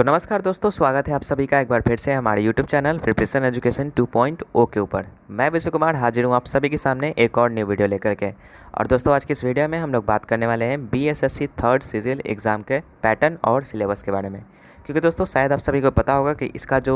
तो नमस्कार दोस्तों, स्वागत है आप सभी का एक बार फिर से हमारे YouTube चैनल प्रिपरेशन एजुकेशन 2.0 के ऊपर। मैं विशु कुमार हाजिर हूँ आप सभी के सामने एक और न्यू वीडियो लेकर के। और दोस्तों, आज की इस वीडियो में हम लोग बात करने वाले हैं BSSC थर्ड सीजीएल एग्ज़ाम के पैटर्न और सिलेबस के बारे में। क्योंकि दोस्तों शायद आप सभी को पता होगा कि इसका जो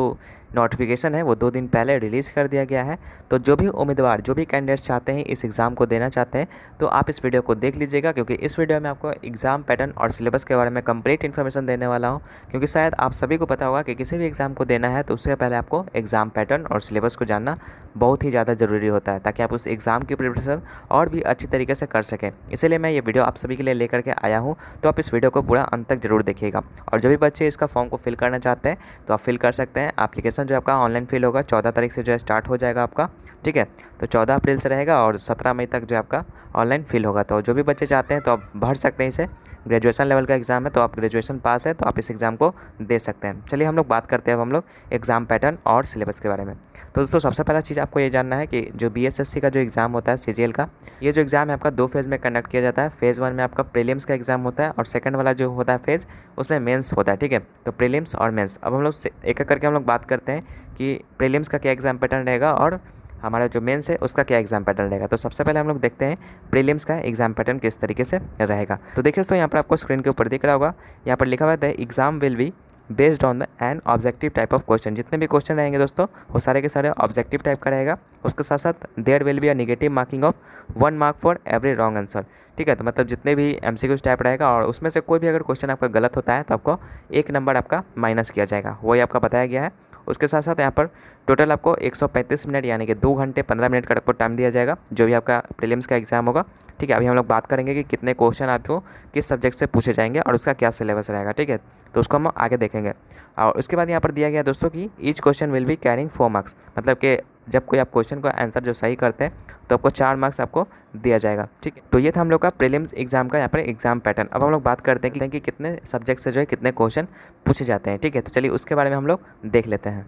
नोटिफिकेशन है वो 2 दिन पहले रिलीज़ कर दिया गया है। तो जो भी उम्मीदवार, जो भी कैंडिडेट्स चाहते हैं इस एग्ज़ाम को देना चाहते हैं, तो आप इस वीडियो को देख लीजिएगा, क्योंकि इस वीडियो में आपको एग्ज़ाम पैटर्न और सिलेबस के बारे में कंप्लीट इन्फॉर्मेशन देने वाला हूँ। क्योंकि शायद आप सभी को पता होगा कि किसी भी एग्ज़ाम को देना है तो उससे पहले आपको एग्ज़ाम पैटर्न और सिलेबस को जानना बहुत ही ज़्यादा ज़रूरी होता है, ताकि आप उस एग्ज़ाम की प्रिपरेशन और भी अच्छी तरीके से कर सकें। इसीलिए मैं ये वीडियो आप सभी के लिए लेकर के आया हूँ। तो आप इस वीडियो को पूरा अंत तक ज़रूर देखिएगा। और जो भी बच्चे इसका फॉर्म को फिल करना चाहते हैं तो आप फिल कर सकते हैं। एप्लीकेशन जो आपका ऑनलाइन फिल होगा 14 तारीख से जो है स्टार्ट हो जाएगा आपका, ठीक है। तो 14 अप्रैल से रहेगा और 17 मई तक जो आपका ऑनलाइन फिल होगा। तो जो भी बच्चे चाहते हैं तो आप भर सकते हैं इसे। ग्रेजुएशन लेवल का एग्ज़ाम है, तो आप ग्रेजुएशन पास है तो आप इस एग्ज़ाम को दे सकते हैं। चलिए हम लोग बात करते हैं अब हम लोग एग्ज़ाम पैटर्न और सिलेबस के बारे में। तो दोस्तों, सबसे पहला चीज़ आपको ये जानना है कि जो BSSC का जो एग्ज़ाम होता है सीजीएल का, ये जो एग्ज़ाम है आपका 2 फेज़ में कंडक्ट किया जाता है। फेज़ 1 में आपका प्रीलिम्स का एग्ज़ाम होता है और सेकंड वाला जो होता है फेज़, उसमें मेंस होता है, ठीक है। तो प्रीलिम्स और मेंस, अब हम लोग एक एक करके हम लोग बात करते हैं कि प्रीलिम्स का क्या एग्ज़ाम पैटर्न रहेगा और हमारा जो मेंस है उसका क्या एग्ज़ाम पैटर्न रहेगा। तो सबसे पहले हम लोग देखते हैं प्रीलिम्स का एग्ज़ाम पैटर्न किस तरीके से रहेगा। तो देखिए दोस्तों, यहाँ पर आपको स्क्रीन के ऊपर दिख रहा होगा, यहाँ पर लिखा हुआ है exam will be based on the an objective type of question. जितने भी क्वेश्चन रहेंगे दोस्तों वो सारे के सारे ऑब्जेक्टिव टाइप का रहेगा। उसके साथ साथ there will be a negative marking of 1 mark for every wrong answer, ठीक है। तो मतलब जितने भी MCQ टाइप रहेगा और उसमें से कोई भी अगर क्वेश्चन आपका गलत होता है तो आपको 1 नंबर आपका माइनस किया जाएगा, वही आपका बताया गया है। उसके साथ साथ यहाँ पर टोटल आपको 135 मिनट यानी कि 2 घंटे 15 मिनट का आपको टाइम दिया जाएगा, जो भी आपका प्रीलिम्स का एग्ज़ाम होगा, ठीक है। अभी हम लोग बात करेंगे कि कितने क्वेश्चन आपको किस सब्जेक्ट से पूछे जाएंगे और उसका क्या सिलेबस रहेगा, ठीक है। तो उसको हम आगे देखेंगे। और उसके बाद यहाँ पर दिया गया दोस्तों कि each question will be carrying 4 marks, मतलब कि जब कोई आप क्वेश्चन का आंसर जो सही करते हैं तो आपको 4 मार्क्स आपको दिया जाएगा, ठीक है। तो ये था हम लोग का प्रीलिम्स एग्जाम का यहाँ पर एग्जाम पैटर्न। अब हम लोग बात करते हैं कि कितने सब्जेक्ट से जो है कितने क्वेश्चन पूछे जाते हैं, ठीक है। तो चलिए उसके बारे में हम लोग देख लेते हैं।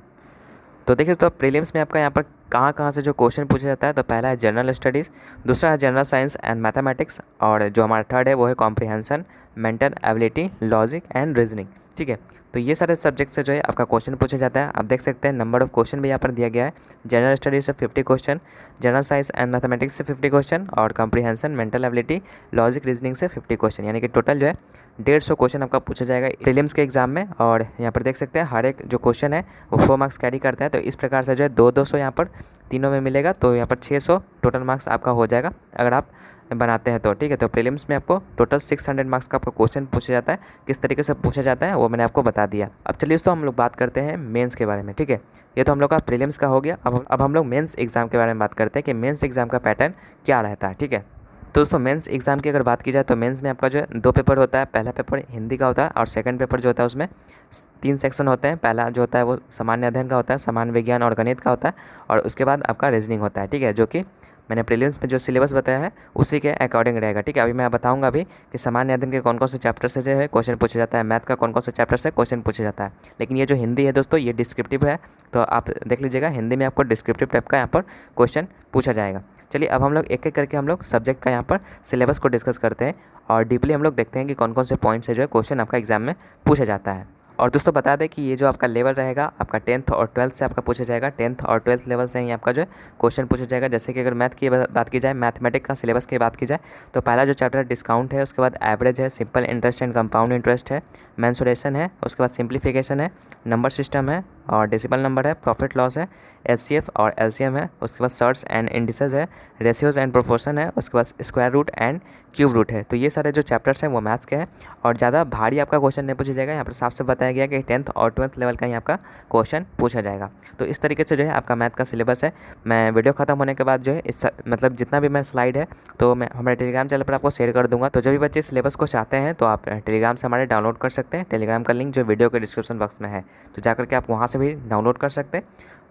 तो देखिए तो प्रीलिम्स में आपका यहाँ पर कहाँ से जो क्वेश्चन पूछा जाता है, तो पहला है जनरल स्टडीज़, दूसरा है जनरल साइंस एंड मैथमेटिक्स, और जो हमारा थर्ड है वो है comprehension, mental ability, logic and reasoning, ठीक है। तो ये सारे सब्जेक्ट से जो है आपका क्वेश्चन पूछा जाता है। आप देख सकते हैं नंबर ऑफ क्वेश्चन भी यहाँ पर दिया गया है। जनरल स्टडीज से 50 question, general science and mathematics से 50 क्वेश्चन, और comprehension, mental ability, logic, reasoning से 50 क्वेश्चन, यानी कि टोटल जो है 150 क्वेश्चन आपका पूछा जाएगा प्रीलिम्स के एग्जाम में। और यहाँ पर देख सकते हैं हर एक जो क्वेश्चन है वो 4 मार्क्स कैरी करता है। तो इस प्रकार से जो है 200 यहाँ पर तीनों में मिलेगा, तो यहाँ पर 600 टोटल मार्क्स आपका हो जाएगा अगर आप बनाते हैं तो, ठीक है। तो प्रीलिम्स में आपको टोटल 600 मार्क्स का आपका क्वेश्चन पूछा जाता है। किस तरीके से पूछा जाता है वो मैंने आपको बता दिया। अब चलिए दोस्तों हम लोग बात करते हैं मेंस के बारे में, ठीक है। ये तो हम लोग का प्रीलिम्स का हो गया। अब हम लोग मेंस एग्जाम के बारे में बात करते हैं कि मेंस एग्जाम का पैटर्न क्या रहता है, ठीक है। तो दोस्तों मेंस एग्जाम की अगर बात की जाए तो मेंस में आपका जो है 2 पेपर होता है। पहला पेपर हिंदी का होता है और सेकंड पेपर जो होता है उसमें 3 सेक्शन होते हैं। पहला जो होता है वो सामान्य अध्ययन का होता है, सामान्य विज्ञान और गणित का होता है, और उसके बाद आपका रीजनिंग होता है, ठीक है। जो कि मैंने प्रीलिम्स में जो सिलेबस बताया है उसी के अकॉर्डिंग रहेगा, ठीक है। अभी मैं बताऊंगा अभी कि सामान्य अध्ययन के कौन कौन से चैप्टर से जो है क्वेश्चन पूछा जाता है, मैथ का कौन कौन से चैप्टर से क्वेश्चन पूछा जाता है। लेकिन ये जो हिंदी है दोस्तों ये डिस्क्रिप्टिव है, तो आप देख लीजिएगा हिंदी में आपको डिस्क्रिप्टिव टाइप का यहाँ पर क्वेश्चन पूछा जाएगा। चलिए अब हम लोग एक एक करके हम लोग सब्जेक्ट का यहाँ पर सिलेबस को डिस्कस करते हैं और डीपली हम लोग देखते हैं कि कौन कौन से पॉइंट से जो है क्वेश्चन आपका एग्जाम में पूछा जाता है। और दोस्तों बता दें कि ये जो आपका लेवल रहेगा आपका 10th और 12th से आपका पूछा जाएगा। 10th और 12th लेवल से ही आपका जो है क्वेश्चन पूछा जाएगा। जैसे कि अगर मैथ की बात की जाए, मैथमेटिक्स का सिलेबस की बात की जाए, तो पहला जो चैप्टर डिस्काउंट है, उसके बाद एवरेज है, simple interest and compound interest है, मेंसुरेशन है, उसके बाद सिंप्लीफिकेशन है, नंबर सिस्टम है और डेसिमल नंबर है, प्रॉफिट लॉस है, HCF और LCM है, उसके बाद सर्ट्स एंड इंडिसेस है, रेशियोज एंड प्रोपोर्शन है, उसके बाद square root and cube root है। तो ये सारे जो चैप्टर्स हैं वो मैथ्स के हैं और ज़्यादा भारी आपका क्वेश्चन नहीं पूछा जाएगा। यहाँ पर साफ से बताया गया कि 10th और 12th लेवल का ही आपका क्वेश्चन पूछा जाएगा। तो इस तरीके से जो है आपका मैथ का सिलेबस है। मैं वीडियो खत्म होने के बाद जो है इस मतलब जितना भी मैं स्लाइड है तो मैं हमारे टेलीग्राम चैनल पर आपको शेयर कर दूंगा। तो जो भी बच्चे सिलेबस को चाहते हैं तो आप टेलीग्राम से हमारे डाउनलोड कर सकते हैं। टेलीग्राम का लिंक जो वीडियो के डिस्क्रिप्शन बॉक्स में है, तो जाकर के आप वहाँ से भी डाउनलोड कर सकते हैं।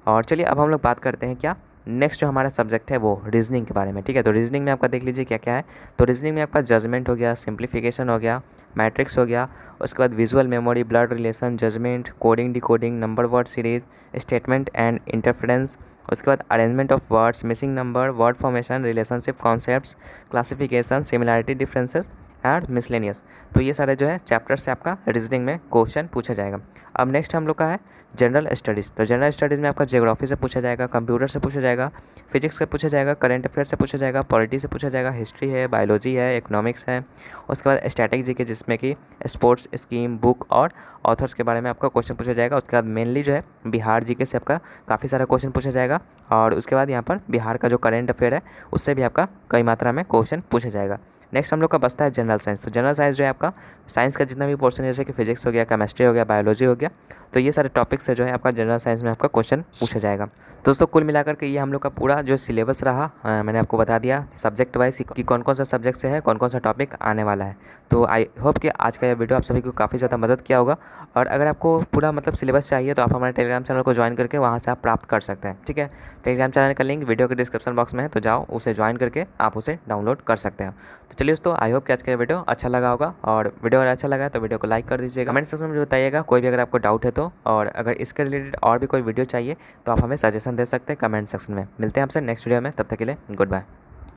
और चलिए अब हम लोग बात करते हैं क्या नेक्स्ट जो हमारा सब्जेक्ट है वो रीजनिंग के बारे में, ठीक है। तो रीजनिंग में आपका देख लीजिए क्या क्या है। तो रीजनिंग में आपका जजमेंट हो गया, सिंप्लीफिकेशन हो गया, मैट्रिक्स हो गया, उसके बाद visual memory, blood relation, judgement, coding, decoding, number word series, statement and interference, उसके बाद arrangement of words, missing number, word formation, relationship concepts, classification, similarity, differences and miscellaneous. तो ये सारे जो है चैप्टर से आपका रीजनिंग में क्वेश्चन पूछा जाएगा। अब नेक्स्ट हम लोग का है जनरल स्टडीज़। तो जनरल स्टडीज़ में आपका ज्योग्राफी से पूछा जाएगा, कंप्यूटर से पूछा जाएगा, फिजिक्स से पूछा जाएगा, करंट अफेयर से पूछा जाएगा, पॉलिटी से पूछा जाएगा, हिस्ट्री है, बायोलॉजी है, इकोनॉमिक्स है। उसके बाद स्टैटिक जीके जिसमें कि स्पोर्ट्स, स्कीम, बुक और ऑथर्स के बारे में आपका क्वेश्चन पूछा जाएगा। उसके बाद मेनली जो है बिहार जीके से आपका काफ़ी सारा क्वेश्चन पूछा जाएगा। और उसके बाद यहाँ पर बिहार का जो करंट अफेयर है उससे भी आपका कई मात्रा में क्वेश्चन पूछा जाएगा। नेक्स्ट हम लोग का बचता है जनरल साइंस। तो जनरल साइंस जो है आपका साइंस का जितना भी पोर्शन है, जैसे कि फिजिक्स हो गया, केमिस्ट्री हो गया, बायोलॉजी हो गया, तो ये सारे टॉपिक से जो है आपका जनरल साइंस में आपका क्वेश्चन पूछा जाएगा। दोस्तों कुल मिलाकर के ये हम लोग का पूरा जो सिलेबस रहा, मैंने आपको बता दिया सब्जेक्ट वाइज कि कौन कौन सा सब्जेक्ट से है, कौन कौन सा टॉपिक आने वाला है। तो आई होप कि आज का ये वीडियो आप सभी को काफ़ी ज़्यादा मदद किया होगा। और अगर आपको पूरा मतलब सिलेबस चाहिए तो आप हमारे टेलीग्राम चैनल को ज्वाइन करके वहाँ से आप प्राप्त कर सकते हैं। ठीक है, टेलीग्राम चैनल का लिंक वीडियो के डिस्क्रिप्शन बॉक्स में है, तो जाओ उसे ज्वाइन करके आप उसे डाउनलोड कर सकते हैं। तो चलिए दोस्तों, आई होप कि आज का वीडियो अच्छा लगा होगा। और वीडियो अगर अच्छा लगा है तो वीडियो को लाइक कर दीजिएगा, कमेंट सेक्शन में मुझे बताइएगा कोई भी अगर आपको डाउट है तो। और अगर इसके रिलेटेड और भी कोई वीडियो चाहिए तो आप हमें सजेशन दे सकते हैं कमेंट सेक्शन में। मिलते हैं आपसे नेक्स्ट वीडियो में, तब तक के लिए गुड बाय।